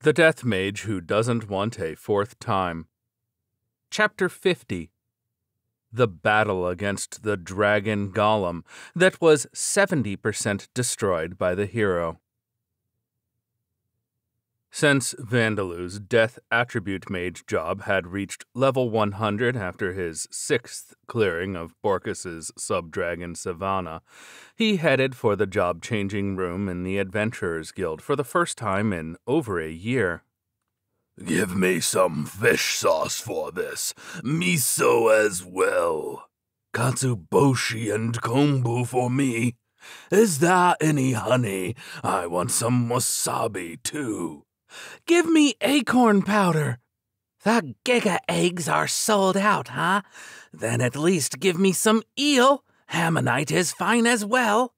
The Death Mage Who Doesn't Want a Fourth Time. Chapter 50. The battle against the dragon Golem that was 70% destroyed by the hero. Since Vandalu's Death Attribute Mage job had reached level 100 after his 6th clearing of Borkus's Subdragon Savannah, he headed for the job-changing room in the Adventurers Guild for the first time in over a year. Give me some fish sauce for this, miso as well. Katsuboshi and kombu for me. Is there any honey? I want some wasabi too. Give me acorn powder. The giga eggs are sold out, huh? Then at least give me some eel. Ammonite is fine as well.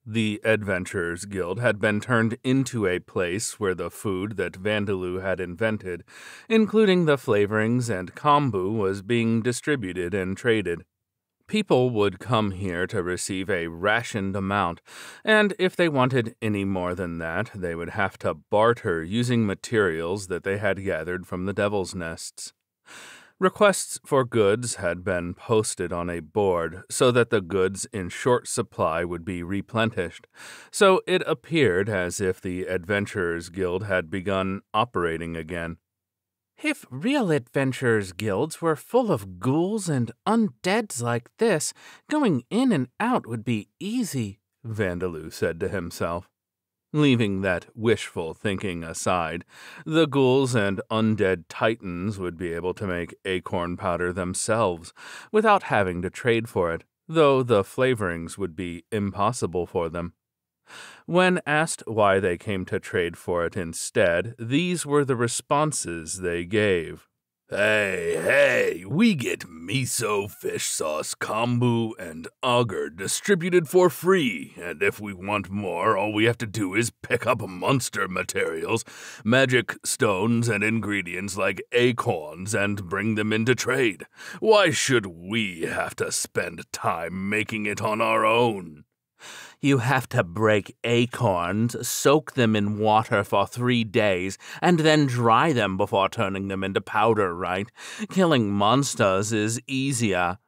The Adventurers Guild had been turned into a place where the food that Vandalu had invented, including the flavorings and kombu, was being distributed and traded. People would come here to receive a rationed amount, and if they wanted any more than that, they would have to barter using materials that they had gathered from the Devil's Nests. Requests for goods had been posted on a board so that the goods in short supply would be replenished, so it appeared as if the Adventurers Guild had begun operating again. If real adventurers' guilds were full of ghouls and undeads like this, going in and out would be easy, Vandalu said to himself. Leaving that wishful thinking aside, the ghouls and undead titans would be able to make acorn powder themselves without having to trade for it, though the flavorings would be impossible for them. When asked why they came to trade for it instead, these were the responses they gave. Hey, we get miso, fish sauce, kombu, and auger distributed for free, and if we want more, all we have to do is pick up monster materials, magic stones, and ingredients like acorns and bring them into trade. Why should we have to spend time making it on our own? You have to break acorns, soak them in water for 3 days, and then dry them before turning them into powder, right? Killing monsters is easier.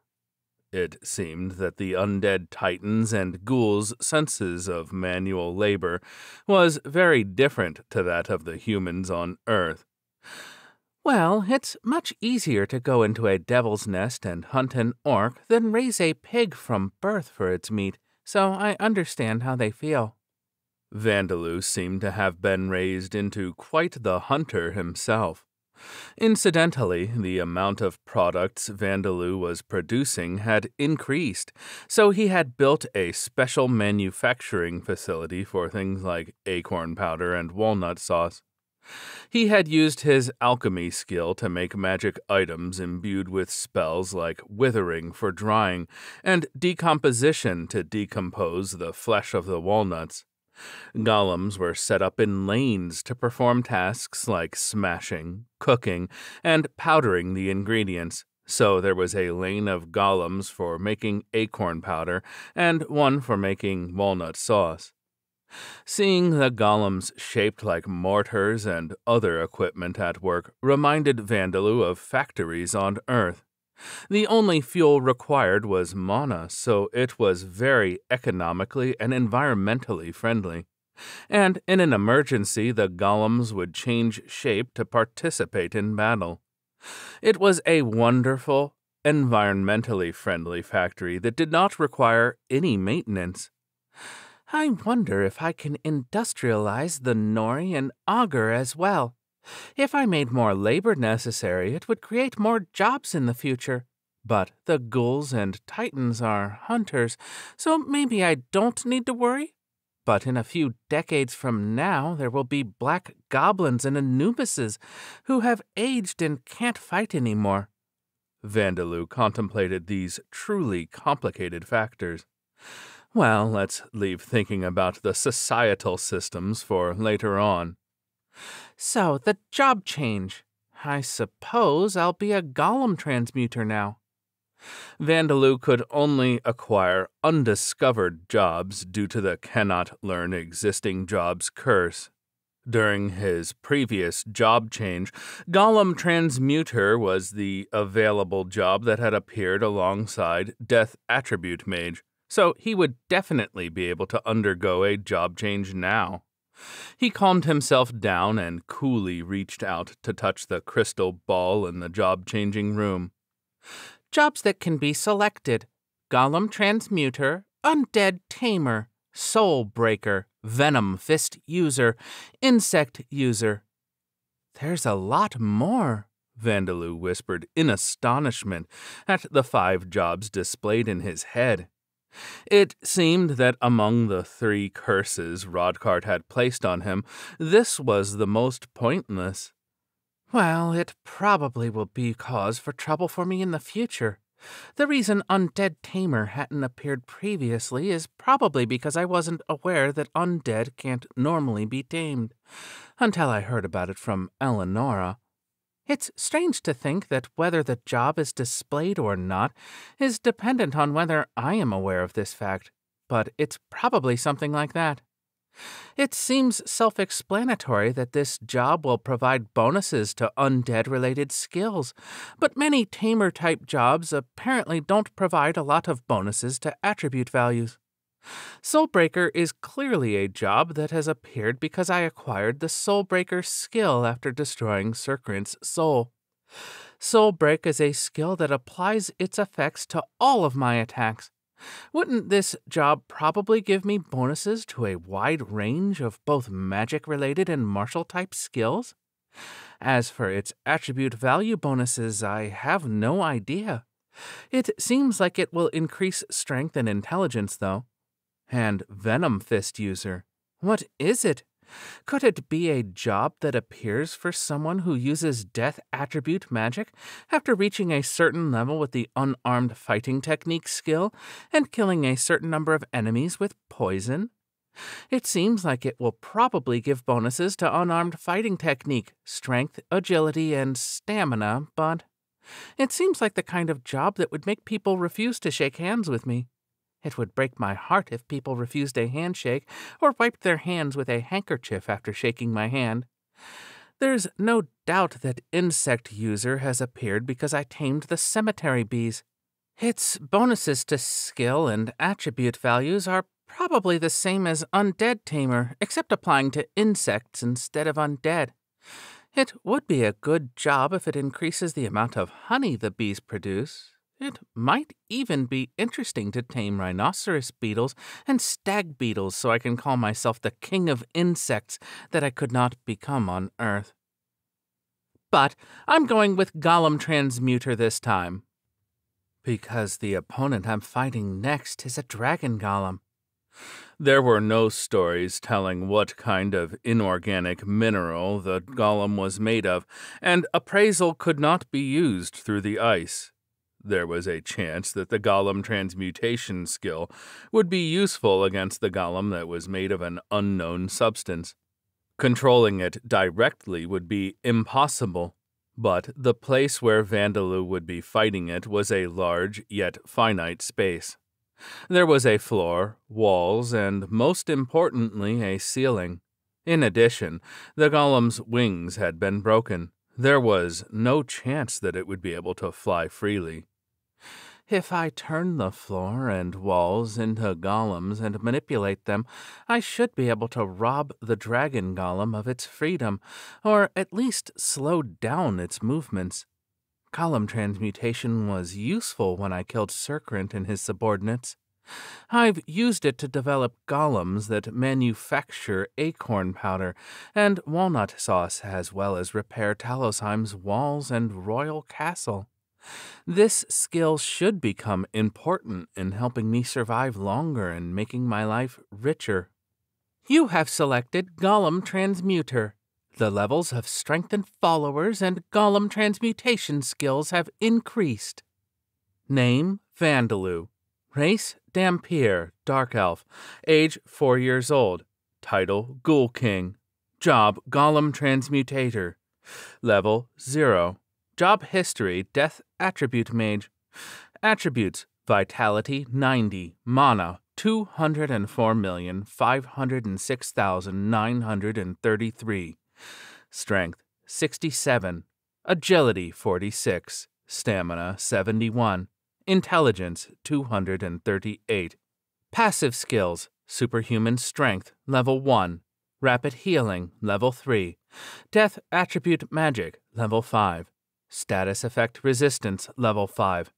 It seemed that the undead titans and ghouls' senses of manual labor was very different to that of the humans on Earth. Well, it's much easier to go into a devil's nest and hunt an orc than raise a pig from birth for its meat. So I understand how they feel. Vandalu seemed to have been raised into quite the hunter himself. Incidentally, the amount of products Vandalu was producing had increased, so he had built a special manufacturing facility for things like acorn powder and walnut sauce. He had used his alchemy skill to make magic items imbued with spells like withering for drying and decomposition to decompose the flesh of the walnuts. Golems were set up in lanes to perform tasks like smashing, cooking, and powdering the ingredients. So there was a lane of golems for making acorn powder and one for making walnut sauce. Seeing the golems shaped like mortars and other equipment at work reminded Vandalu of factories on Earth. The only fuel required was mana, so it was very economically and environmentally friendly. And in an emergency, the golems would change shape to participate in battle. It was a wonderful, environmentally friendly factory that did not require any maintenance. I wonder if I can industrialize the nori and auger as well. If I made more labor necessary, it would create more jobs in the future. But the ghouls and titans are hunters, so maybe I don't need to worry. But in a few decades from now, there will be black goblins and Anubises who have aged and can't fight anymore. Vandalu contemplated these truly complicated factors. Well, let's leave thinking about the societal systems for later on. So, the job change. I suppose I'll be a golem transmuter now. Vandalu could only acquire undiscovered jobs due to the cannot learn existing jobs curse. During his previous job change, Golem Transmuter was the available job that had appeared alongside Death Attribute Mage, so he would definitely be able to undergo a job change now. He calmed himself down and coolly reached out to touch the crystal ball in the job-changing room. Jobs that can be selected: Golem Transmuter, Undead Tamer, Soul Breaker, Venom Fist User, Insect User. There's a lot more, Vandaloo whispered in astonishment at the 5 jobs displayed in his head. It seemed that among the 3 curses Rodcart had placed on him, this was the most pointless. Well, it probably will be cause for trouble for me in the future. The reason Undead Tamer hadn't appeared previously is probably because I wasn't aware that undead can't normally be tamed, until I heard about it from Eleonora. It's strange to think that whether the job is displayed or not is dependent on whether I am aware of this fact, but it's probably something like that. It seems self-explanatory that this job will provide bonuses to undead-related skills, but many tamer-type jobs apparently don't provide a lot of bonuses to attribute values. Soulbreaker is clearly a job that has appeared because I acquired the Soulbreaker skill after destroying Serkrint's soul. Soulbreak is a skill that applies its effects to all of my attacks. Wouldn't this job probably give me bonuses to a wide range of both magic-related and martial-type skills? As for its attribute value bonuses, I have no idea. It seems like it will increase strength and intelligence, though. And Venom Fist User. What is it? Could it be a job that appears for someone who uses death attribute magic after reaching a certain level with the unarmed fighting technique skill and killing a certain number of enemies with poison? It seems like it will probably give bonuses to unarmed fighting technique, strength, agility, and stamina, but it seems like the kind of job that would make people refuse to shake hands with me. It would break my heart if people refused a handshake or wiped their hands with a handkerchief after shaking my hand. There's no doubt that Insect User has appeared because I tamed the cemetery bees. Its bonuses to skill and attribute values are probably the same as Undead Tamer, except applying to insects instead of undead. It would be a good job if it increases the amount of honey the bees produce. It might even be interesting to tame rhinoceros beetles and stag beetles so I can call myself the king of insects that I could not become on Earth. But I'm going with Golem Transmuter this time, because the opponent I'm fighting next is a dragon golem. There were no stories telling what kind of inorganic mineral the golem was made of, and appraisal could not be used through the ice. There was a chance that the Golem Transmutation skill would be useful against the golem that was made of an unknown substance. Controlling it directly would be impossible, but the place where Vandaloo would be fighting it was a large yet finite space. There was a floor, walls, and most importantly, a ceiling. In addition, the golem's wings had been broken. There was no chance that it would be able to fly freely. If I turn the floor and walls into golems and manipulate them, I should be able to rob the dragon golem of its freedom, or at least slow down its movements. Golem transmutation was useful when I killed Serkrint and his subordinates. I've used it to develop golems that manufacture acorn powder and walnut sauce as well as repair Talosheim's walls and royal castle. This skill should become important in helping me survive longer and making my life richer. You have selected Golem Transmuter. The levels of strengthened followers and Golem Transmutation skills have increased. Name, Vandaloo. Race, Dampier, Dark Elf. Age, 4 years old. Title, Ghoul King. Job, Golem Transmutator. Level, 0. Job history, Death Attribute Mage. Attributes, Vitality, 90. Mana, 204,506,933. Strength 67. Agility 46. Stamina 71. Intelligence 238. Passive skills: Superhuman Strength, Level 1. Rapid Healing, Level 3. Death Attribute Magic, Level 5. Status Effect Resistance, Level 5.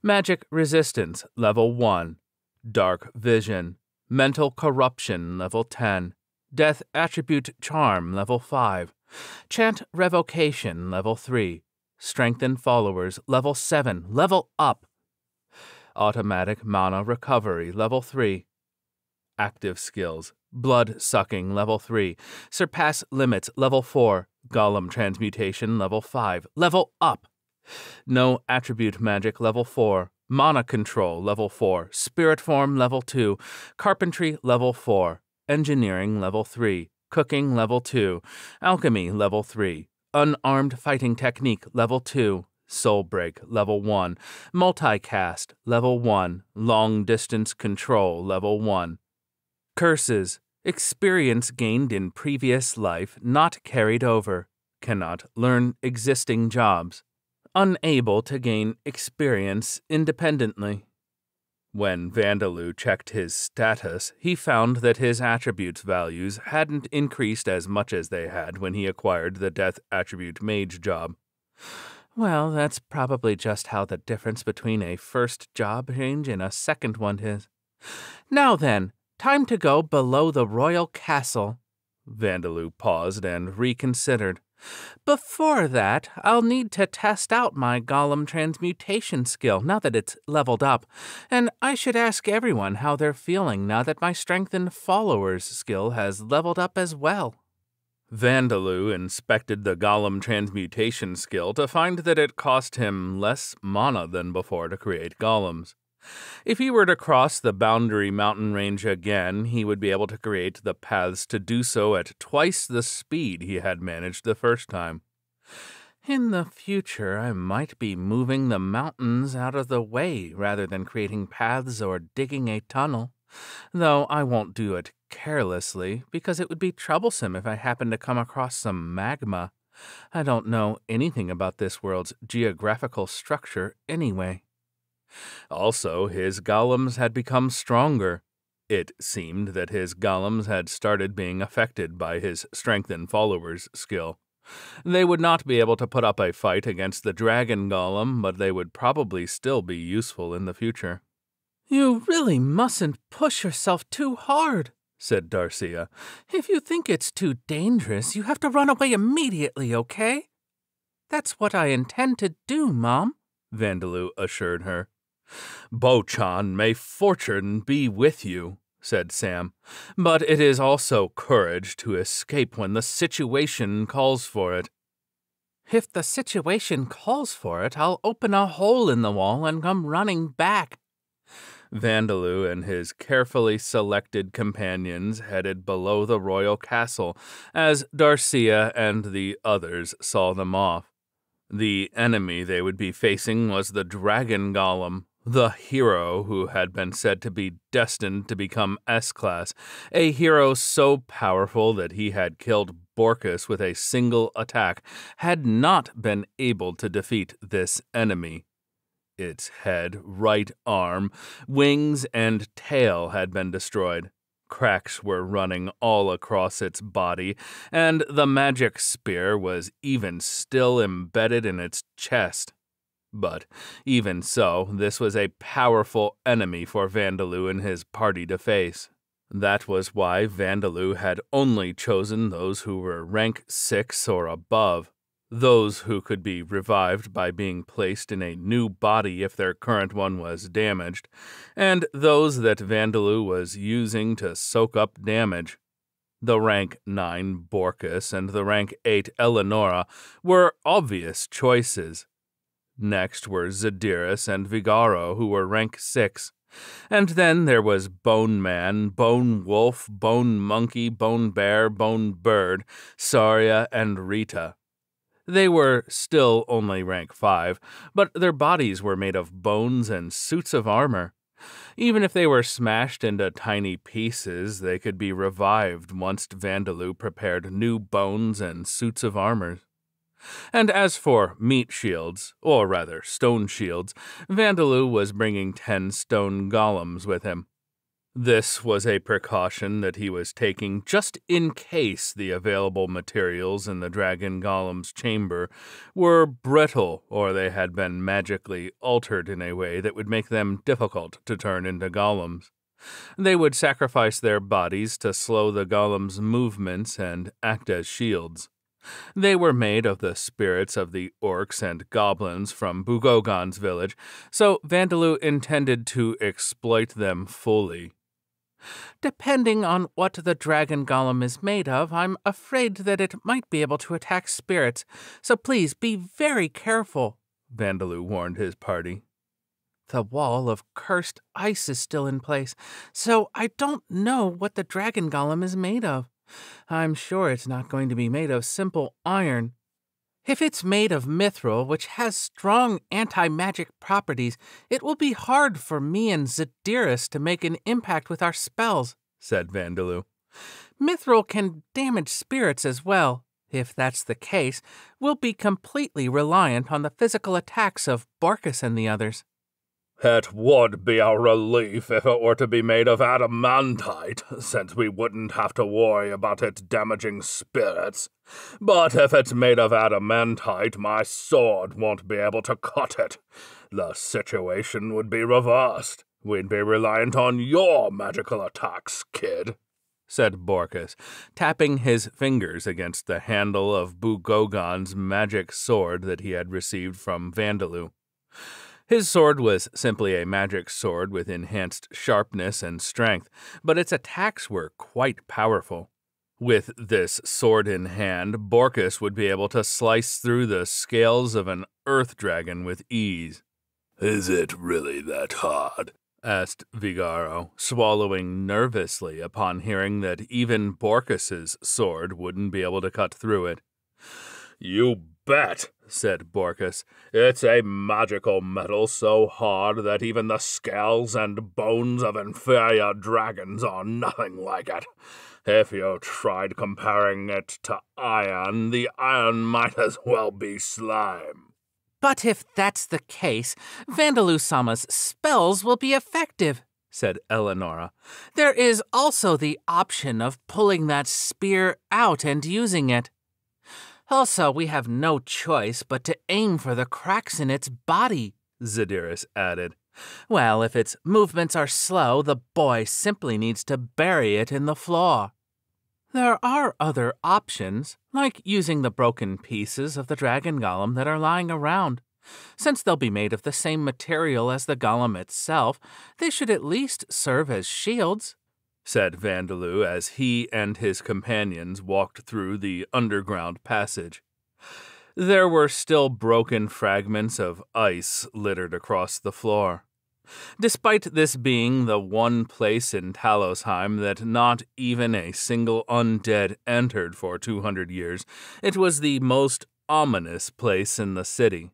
Magic Resistance, Level 1. Dark Vision. Mental Corruption, Level 10. Death Attribute Charm, Level 5. Chant Revocation, Level 3. Strengthen Followers, Level 7. Level up. Automatic Mana Recovery, Level 3. Active Skills: Blood Sucking, Level 3. Surpass Limits, Level 4. Golem Transmutation, Level 5. Level up. No Attribute Magic, Level 4. Mana Control, Level 4. Spirit Form, Level 2. Carpentry, Level 4. Engineering, Level 3. Cooking, Level 2. Alchemy, Level 3. Unarmed Fighting Technique, Level 2. Soul Break, Level 1. Multicast, Level 1. Long Distance Control, Level 1. Curses: Experience gained in previous life not carried over. Cannot learn existing jobs. Unable to gain experience independently. When Vandaloo checked his status, he found that his attributes values hadn't increased as much as they had when he acquired the Death Attribute Mage job. Well, that's probably just how the difference between a first job change and a second one is. Now then, time to go below the royal castle. Vandaloo paused and reconsidered. Before that, I'll need to test out my Golem transmutation skill now that it's leveled up, and I should ask everyone how they're feeling now that my Strengthen Followers skill has leveled up as well. Vandaloo inspected the Golem transmutation skill to find that it cost him less mana than before to create golems. If he were to cross the Boundary Mountain Range again, he would be able to create the paths to do so at twice the speed he had managed the first time. In the future, I might be moving the mountains out of the way rather than creating paths or digging a tunnel, though I won't do it carelessly because it would be troublesome if I happened to come across some magma. I don't know anything about this world's geographical structure anyway. Also, his golems had become stronger. It seemed that his golems had started being affected by his Strengthen Followers skill. They would not be able to put up a fight against the dragon golem, but they would probably still be useful in the future. You really mustn't push yourself too hard, said Darcia. If you think it's too dangerous, you have to run away immediately, okay? That's what I intend to do, Mom, Vandaloo assured her. Bo-chan, may fortune be with you, said Sam, but it is also courage to escape when the situation calls for it. If the situation calls for it, I'll open a hole in the wall and come running back. Vandaloo and his carefully selected companions headed below the royal castle as Darcia and the others saw them off. The enemy they would be facing was the dragon golem, the hero who had been said to be destined to become S-Class, a hero so powerful that he had killed Borkus with a single attack, had not been able to defeat this enemy. Its head, right arm, wings, and tail had been destroyed. Cracks were running all across its body, and the magic spear was even still embedded in its chest. But even so, this was a powerful enemy for Vandaloo and his party to face. That was why Vandaloo had only chosen those who were rank 6 or above, those who could be revived by being placed in a new body if their current one was damaged, and those that Vandaloo was using to soak up damage. The rank 9 Borkus and the rank 8 Eleonora were obvious choices. Next were Zadiris and Vigaro, who were rank 6. And then there was Bone Man, Bone Wolf, Bone Monkey, Bone Bear, Bone Bird, Saria, and Rita. They were still only rank 5, but their bodies were made of bones and suits of armor. Even if they were smashed into tiny pieces, they could be revived once Vandaloo prepared new bones and suits of armor. And as for meat shields, or rather stone shields, Vandaloo was bringing 10 stone golems with him. This was a precaution that he was taking just in case the available materials in the dragon golem's chamber were brittle or they had been magically altered in a way that would make them difficult to turn into golems. They would sacrifice their bodies to slow the golem's movements and act as shields. They were made of the spirits of the orcs and goblins from Bugogon's village, so Vandaloo intended to exploit them fully. Depending on what the dragon golem is made of, I'm afraid that it might be able to attack spirits, so please be very careful, Vandaloo warned his party. The wall of cursed ice is still in place, so I don't know what the dragon golem is made of. I'm sure it's not going to be made of simple iron. If it's made of mithril, which has strong anti-magic properties, it will be hard for me and Zadiris to make an impact with our spells, said Vandaloo. Mithril can damage spirits as well. If that's the case, we'll be completely reliant on the physical attacks of Borkus and the others. It would be a relief if it were to be made of adamantite, since we wouldn't have to worry about it damaging spirits. But if it's made of adamantite, my sword won't be able to cut it. The situation would be reversed. We'd be reliant on your magical attacks, kid, said Borkus, tapping his fingers against the handle of Bugogon's magic sword that he had received from Vandaloo. His sword was simply a magic sword with enhanced sharpness and strength, but its attacks were quite powerful. With this sword in hand, Borkus would be able to slice through the scales of an earth dragon with ease. Is it really that hard? Asked Vigaro, swallowing nervously upon hearing that even Borkus's sword wouldn't be able to cut through it. You bet, said Borkus. It's a magical metal so hard that even the scales and bones of inferior dragons are nothing like it. If you tried comparing it to iron, the iron might as well be slime. But if that's the case, Vandaloo-sama's spells will be effective, said Eleonora. There is also the option of pulling that spear out and using it. Also, we have no choice but to aim for the cracks in its body, Zadiris added. Well, if its movements are slow, the boy simply needs to bury it in the floor. There are other options, like using the broken pieces of the dragon golem that are lying around. Since they'll be made of the same material as the golem itself, they should at least serve as shields, said Vandaloo as he and his companions walked through the underground passage. There were still broken fragments of ice littered across the floor. Despite this being the one place in Talosheim that not even a single undead entered for 200 years, it was the most ominous place in the city.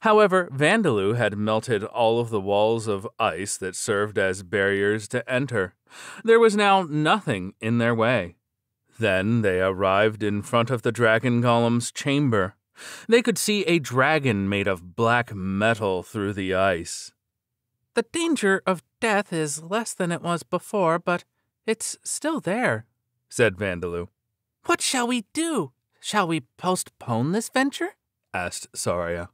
However, Vandaloo had melted all of the walls of ice that served as barriers to enter. There was now nothing in their way. Then they arrived in front of the dragon golem's chamber. They could see a dragon made of black metal through the ice. The danger of death is less than it was before, but it's still there, said Vandaloo. What shall we do? Shall we postpone this venture? Asked Saria.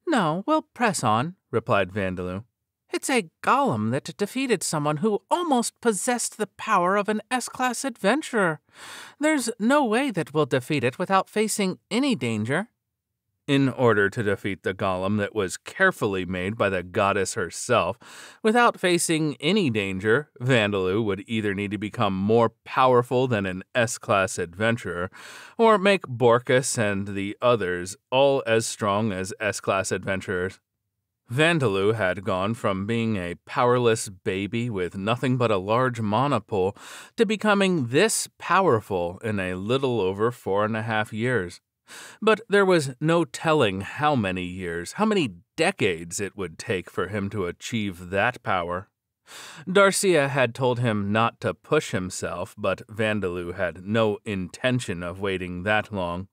No, we'll press on, replied Vandaloo. It's a golem that defeated someone who almost possessed the power of an S-class adventurer. There's no way that we'll defeat it without facing any danger. In order to defeat the golem that was carefully made by the goddess herself, without facing any danger, Vandaloo would either need to become more powerful than an S-class adventurer, or make Borkus and the others all as strong as S-class adventurers. Vandaloo had gone from being a powerless baby with nothing but a large mana pool to becoming this powerful in a little over 4.5 years. But there was no telling how many years, how many decades it would take for him to achieve that power. Darcia had told him not to push himself, but Vandaloo had no intention of waiting that long.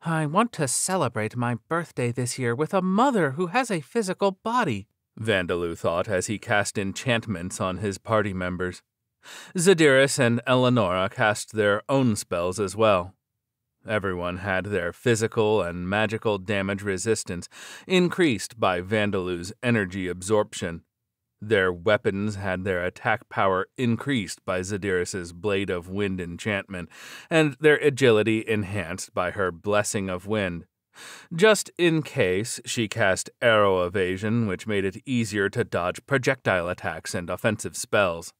I want to celebrate my birthday this year with a mother who has a physical body, Vandaloo thought as he cast enchantments on his party members. Zadiris and Eleonora cast their own spells as well. Everyone had their physical and magical damage resistance increased by Vandaloo's energy absorption. Their weapons had their attack power increased by Zadiris's Blade of Wind enchantment, and their agility enhanced by her Blessing of Wind. Just in case, she cast Arrow Evasion, which made it easier to dodge projectile attacks and offensive spells.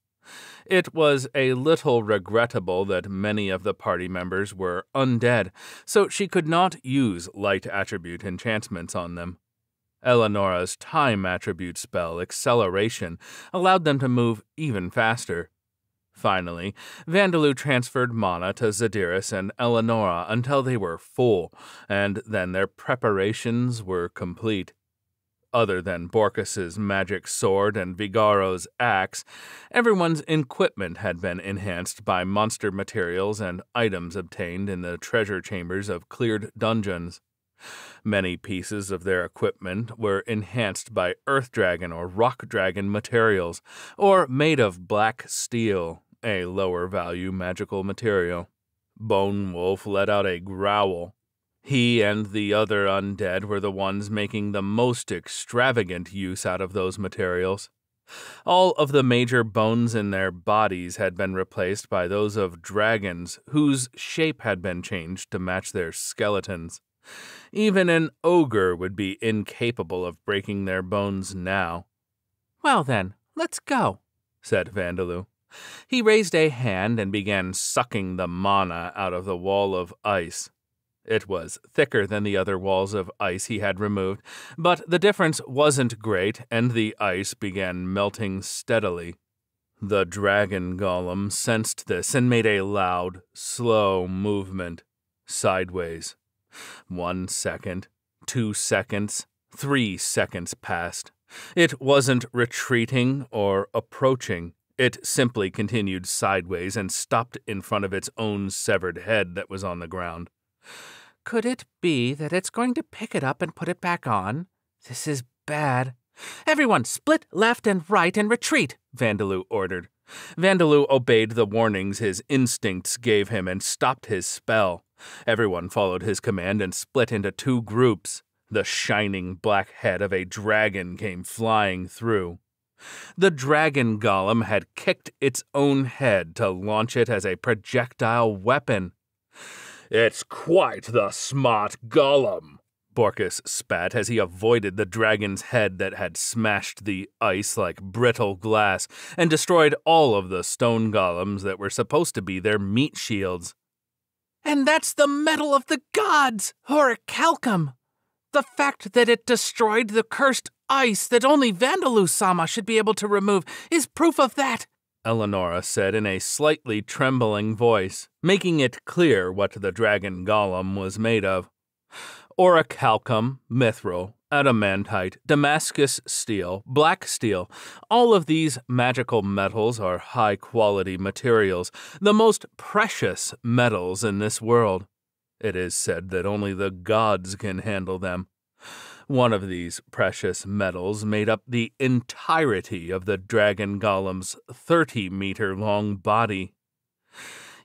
It was a little regrettable that many of the party members were undead, so she could not use light attribute enchantments on them. Eleonora's time attribute spell, Acceleration, allowed them to move even faster. Finally, Vandaloo transferred mana to Zadiris and Eleonora until they were full, and then their preparations were complete. Other than Borkus's magic sword and Vigaro's axe, everyone's equipment had been enhanced by monster materials and items obtained in the treasure chambers of cleared dungeons. Many pieces of their equipment were enhanced by earth dragon or rock dragon materials, or made of black steel, a lower-value magical material. Bone Wolf let out a growl. He and the other undead were the ones making the most extravagant use out of those materials. All of the major bones in their bodies had been replaced by those of dragons, whose shape had been changed to match their skeletons. Even an ogre would be incapable of breaking their bones now. Well then, let's go, said Vandaloo. He raised a hand and began sucking the mana out of the wall of ice. It was thicker than the other walls of ice he had removed, but the difference wasn't great, and the ice began melting steadily. The dragon golem sensed this and made a loud, slow movement, sideways. 1 second, 2 seconds, 3 seconds passed. It wasn't retreating or approaching. It simply continued sideways and stopped in front of its own severed head that was on the ground. Could it be that it's going to pick it up and put it back on? This is bad. Everyone, split left and right and retreat, Vandaloo ordered. Vandaloo obeyed the warnings his instincts gave him and stopped his spell. Everyone followed his command and split into 2 groups. The shining black head of a dragon came flying through. The dragon golem had kicked its own head to launch it as a projectile weapon. "It's quite the smart golem," Borkus spat as he avoided the dragon's head that had smashed the ice like brittle glass and destroyed all of the stone golems that were supposed to be their meat shields. And that's the metal of the gods, Orichalcum. The fact that it destroyed the cursed ice that only Vandaloo-sama should be able to remove is proof of that, Eleonora said in a slightly trembling voice, making it clear what the dragon golem was made of. Orichalcum, mithril, adamantite, Damascus steel, black steel, all of these magical metals are high-quality materials, the most precious metals in this world. It is said that only the gods can handle them. One of these precious metals made up the entirety of the dragon golem's 30-meter-long body.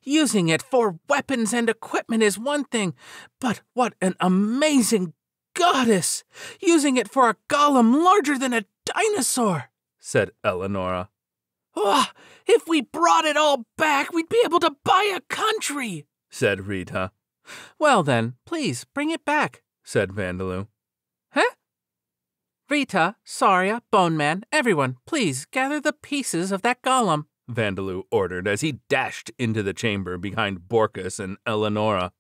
Using it for weapons and equipment is one thing, but what an amazing goddess! Using it for a golem larger than a dinosaur, said Eleonora. Oh, if we brought it all back, we'd be able to buy a country, said Rita. Well then, please bring it back, said Vandaloo. Huh? Rita, Saria, Bone Man, everyone, please gather the pieces of that golem, Vandaloo ordered as he dashed into the chamber behind Borkus and Eleonora.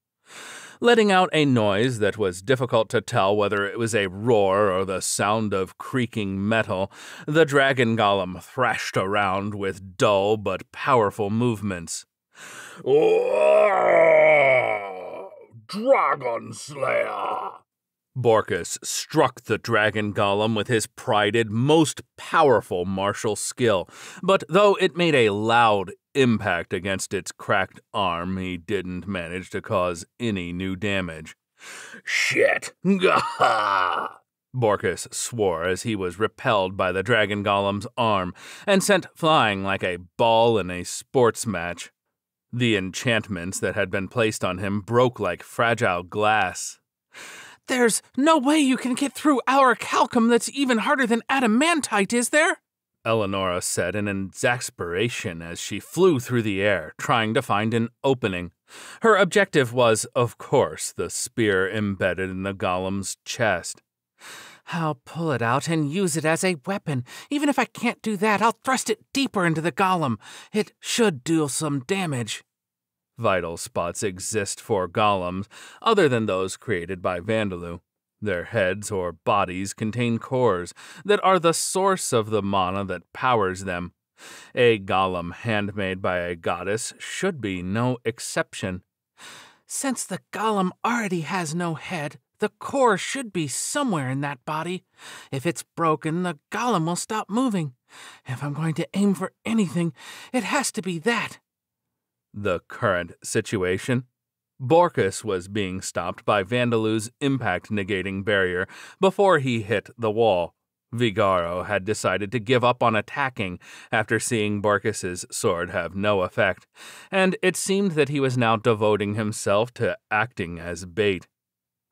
Letting out a noise that was difficult to tell whether it was a roar or the sound of creaking metal, the dragon golem thrashed around with dull but powerful movements. Dragon Slayer! Borkus struck the dragon golem with his prided, most powerful martial skill, but though it made a loud impact against its cracked arm, he didn't manage to cause any new damage. Shit! Gah! Borkus swore as he was repelled by the dragon golem's arm and sent flying like a ball in a sports match. The enchantments that had been placed on him broke like fragile glass. There's no way you can get through our calcum that's even harder than adamantite, is there? Eleonora said in exasperation as she flew through the air, trying to find an opening. Her objective was, of course, the spear embedded in the golem's chest. I'll pull it out and use it as a weapon. Even if I can't do that, I'll thrust it deeper into the golem. It should do some damage. Vital spots exist for golems, other than those created by Vandaloo. Their heads or bodies contain cores that are the source of the mana that powers them. A golem handmade by a goddess should be no exception. Since the golem already has no head, the core should be somewhere in that body. If it's broken, the golem will stop moving. If I'm going to aim for anything, it has to be that. The current situation? Borkus was being stopped by Vandaloo's impact-negating barrier before he hit the wall. Vigaro had decided to give up on attacking after seeing Borkus's sword have no effect, and it seemed that he was now devoting himself to acting as bait.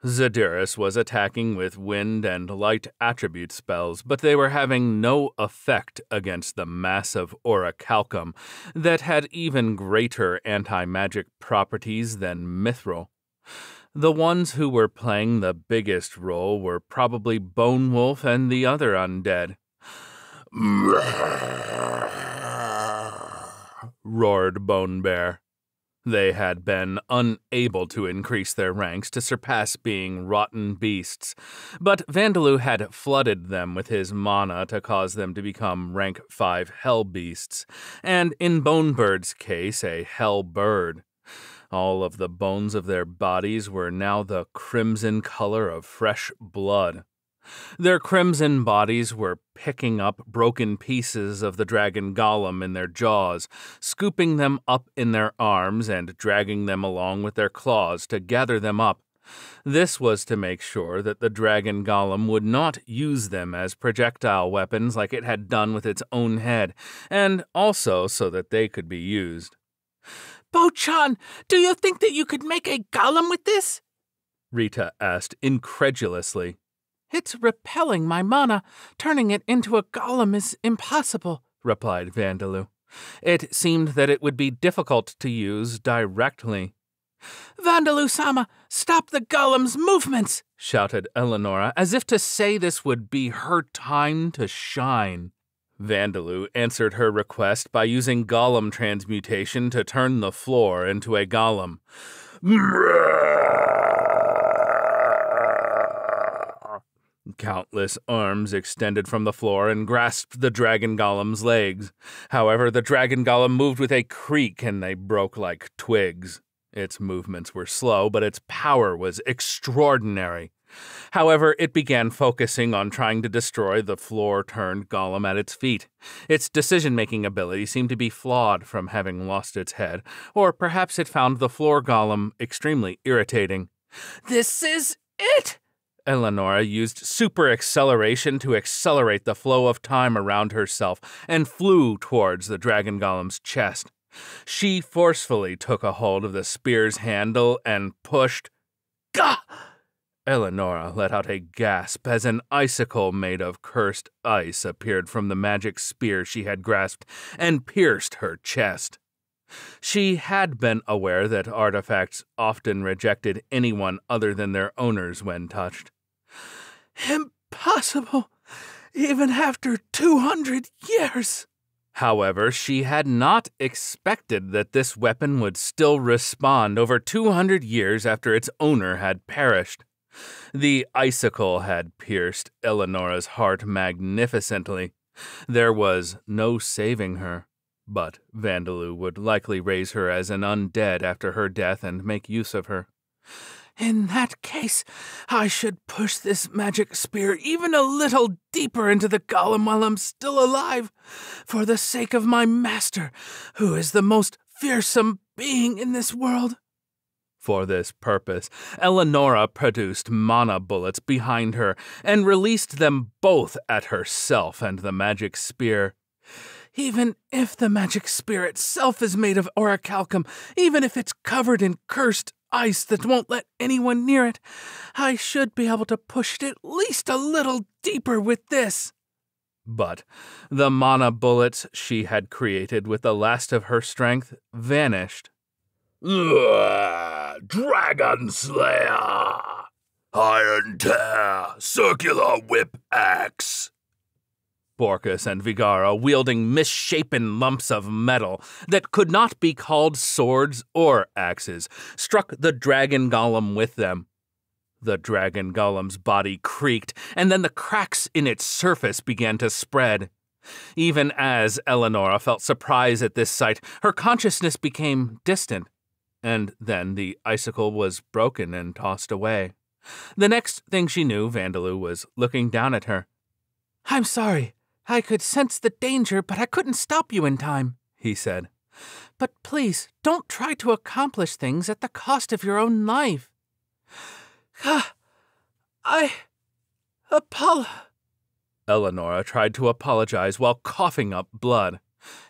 Zadyrus was attacking with wind and light attribute spells, but they were having no effect against the massive orichalcum that had even greater anti-magic properties than mithril. The ones who were playing the biggest role were probably Bone Wolf and the other undead. Roared Bone Bear. They had been unable to increase their ranks to surpass being rotten beasts, but Vandaloo had flooded them with his mana to cause them to become rank 5 hell beasts, and in Bonebird's case, a hell bird. All of the bones of their bodies were now the crimson color of fresh blood. Their crimson bodies were picking up broken pieces of the dragon golem in their jaws, scooping them up in their arms and dragging them along with their claws to gather them up. This was to make sure that the dragon golem would not use them as projectile weapons like it had done with its own head, and also so that they could be used. Bo-chan, do you think that you could make a golem with this? Rita asked incredulously. It's repelling my mana. Turning it into a golem is impossible, replied Vandaloo. It seemed that it would be difficult to use directly. Vandaloo-sama, stop the golem's movements, shouted Eleonora, as if to say this would be her time to shine. Vandaloo answered her request by using golem transmutation to turn the floor into a golem. Countless arms extended from the floor and grasped the dragon golem's legs. However, the dragon golem moved with a creak and they broke like twigs. Its movements were slow, but its power was extraordinary. However, it began focusing on trying to destroy the floor-turned golem at its feet. Its decision-making ability seemed to be flawed from having lost its head, or perhaps it found the floor golem extremely irritating. This is it! Eleonora used super acceleration to accelerate the flow of time around herself and flew towards the dragon golem's chest. She forcefully took a hold of the spear's handle and pushed. Gah! Eleonora let out a gasp as an icicle made of cursed ice appeared from the magic spear she had grasped and pierced her chest. She had been aware that artifacts often rejected anyone other than their owners when touched. Impossible, even after 200 years. However, she had not expected that this weapon would still respond over 200 years after its owner had perished. The icicle had pierced Eleonora's heart magnificently. There was no saving her, but Vandaloo would likely raise her as an undead after her death and make use of her. In that case, I should push this magic spear even a little deeper into the golem while I'm still alive, for the sake of my master, who is the most fearsome being in this world. For this purpose, Eleonora produced mana bullets behind her and released them both at herself and the magic spear. Even if the magic spear itself is made of orichalcum, even if it's covered in cursed ice that won't let anyone near it, I should be able to push it at least a little deeper with this. But the mana bullets she had created with the last of her strength vanished. Dragon Slayer! Iron Tear! Circular Whip Axe! Borkus and Vigara, wielding misshapen lumps of metal that could not be called swords or axes, struck the dragon golem with them. The dragon golem's body creaked, and then the cracks in its surface began to spread. Even as Eleonora felt surprise at this sight, her consciousness became distant, and then the icicle was broken and tossed away. The next thing she knew, Vandaloo was looking down at her. "I'm sorry. I could sense the danger, but I couldn't stop you in time," he said. "But please, don't try to accomplish things at the cost of your own life." Eleonora tried to apologize while coughing up blood.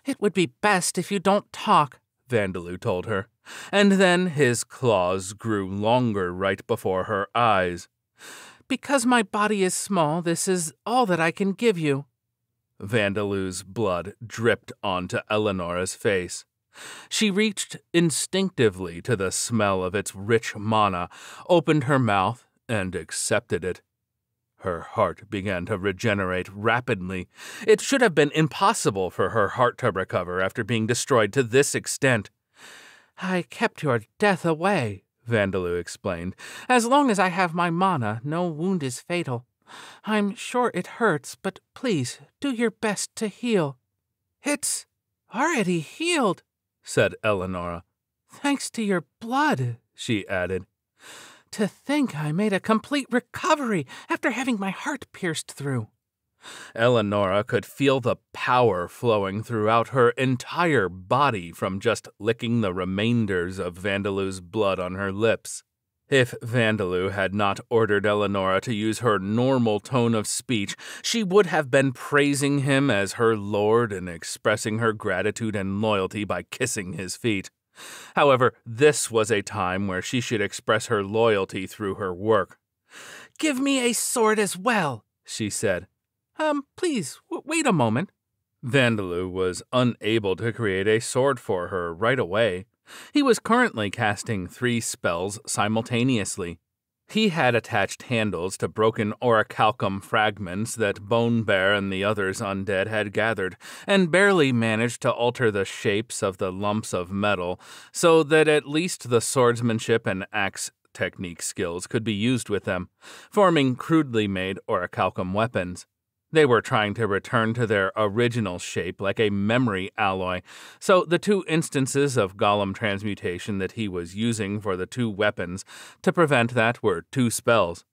"It would be best if you don't talk," Vandaloo told her, and then his claws grew longer right before her eyes. "Because my body is small, this is all that I can give you." Vandaloo's blood dripped onto Eleonora's face. She reached instinctively to the smell of its rich mana, opened her mouth, and accepted it. Her heart began to regenerate rapidly. It should have been impossible for her heart to recover after being destroyed to this extent. "I kept your death away," Vandaloo explained. "As long as I have my mana, no wound is fatal. I'm sure it hurts, but please do your best to heal." "It's already healed," said Eleonora. "Thanks to your blood," she added. "To think I made a complete recovery after having my heart pierced through." Eleonora could feel the power flowing throughout her entire body from just licking the remainders of Vandaloo's blood on her lips. If Vandaloo had not ordered Eleonora to use her normal tone of speech, she would have been praising him as her lord and expressing her gratitude and loyalty by kissing his feet. However, this was a time where she should express her loyalty through her work. "Give me a sword as well," she said. Please, wait a moment." Vandaloo was unable to create a sword for her right away. He was currently casting 3 spells simultaneously. He had attached handles to broken orichalcum fragments that Bone Bear and the others undead had gathered, and barely managed to alter the shapes of the lumps of metal so that at least the swordsmanship and axe technique skills could be used with them, forming crudely made orichalcum weapons. They were trying to return to their original shape like a memory alloy, so the 2 instances of golem transmutation that he was using for the 2 weapons to prevent that were 2 spells.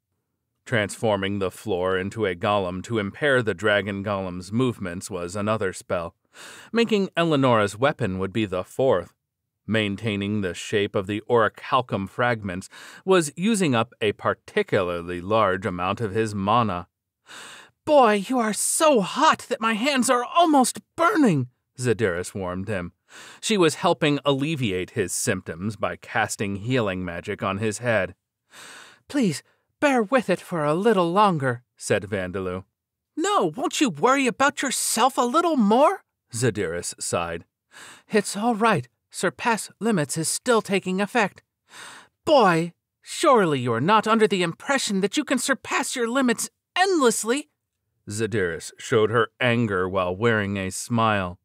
Transforming the floor into a golem to impair the dragon golem's movements was another spell. Making Eleonora's weapon would be the 4th. Maintaining the shape of the orichalcum fragments was using up a particularly large amount of his mana. "Boy, you are so hot that my hands are almost burning," Zadiris warned him. She was helping alleviate his symptoms by casting healing magic on his head. "Please, bear with it for a little longer," said Vandaloo. "No, won't you worry about yourself a little more?" Zadiris sighed. "It's all right. Surpass limits is still taking effect. Boy, surely you are not under the impression that you can surpass your limits endlessly." Zadiris showed her anger while wearing a smile.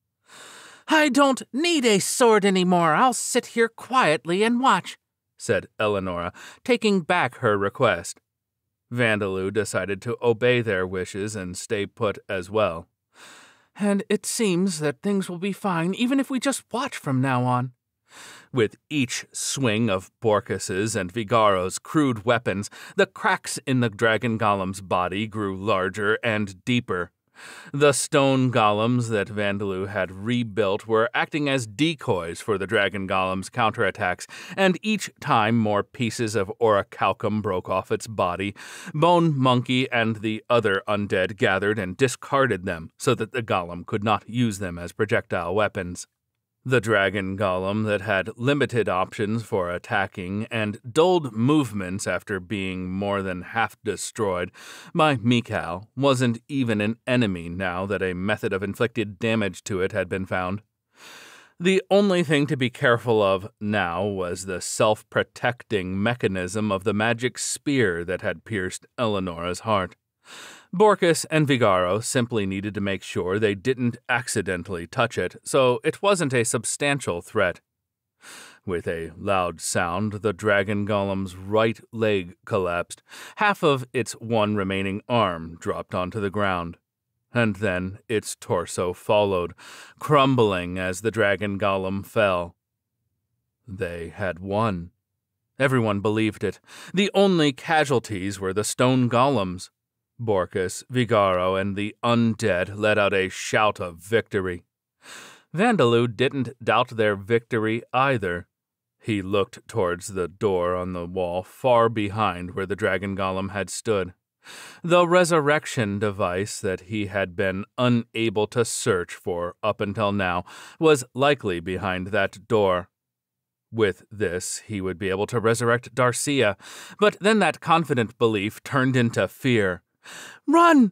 "I don't need a sword anymore. I'll sit here quietly and watch," said Eleonora, taking back her request. Vandaloo decided to obey their wishes and stay put as well. "And it seems that things will be fine even if we just watch from now on." With each swing of Borkus's and Vigaro's crude weapons, the cracks in the dragon golem's body grew larger and deeper. The stone golems that Vandaloo had rebuilt were acting as decoys for the dragon golem's counterattacks, and each time more pieces of orichalcum broke off its body, Bone Monkey and the other undead gathered and discarded them so that the golem could not use them as projectile weapons. The dragon golem that had limited options for attacking and dulled movements after being more than half destroyed by Mikal wasn't even an enemy now that a method of inflicted damage to it had been found. The only thing to be careful of now was the self-protecting mechanism of the magic spear that had pierced Eleonora's heart. Borkus and Vigaro simply needed to make sure they didn't accidentally touch it, so it wasn't a substantial threat. With a loud sound, the dragon golem's right leg collapsed. Half of its one remaining arm dropped onto the ground. And then its torso followed, crumbling as the dragon golem fell. They had won. Everyone believed it. The only casualties were the stone golems. Borkus, Vigaro, and the undead let out a shout of victory. Vandaloo didn't doubt their victory either. He looked towards the door on the wall far behind where the dragon golem had stood. The resurrection device that he had been unable to search for up until now was likely behind that door. With this, he would be able to resurrect Darcia, but then that confident belief turned into fear. "Run!"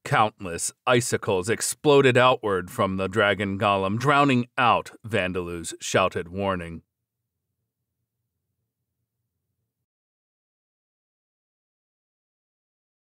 Countless icicles exploded outward from the dragon golem, drowning out Vandaloo's shouted warning.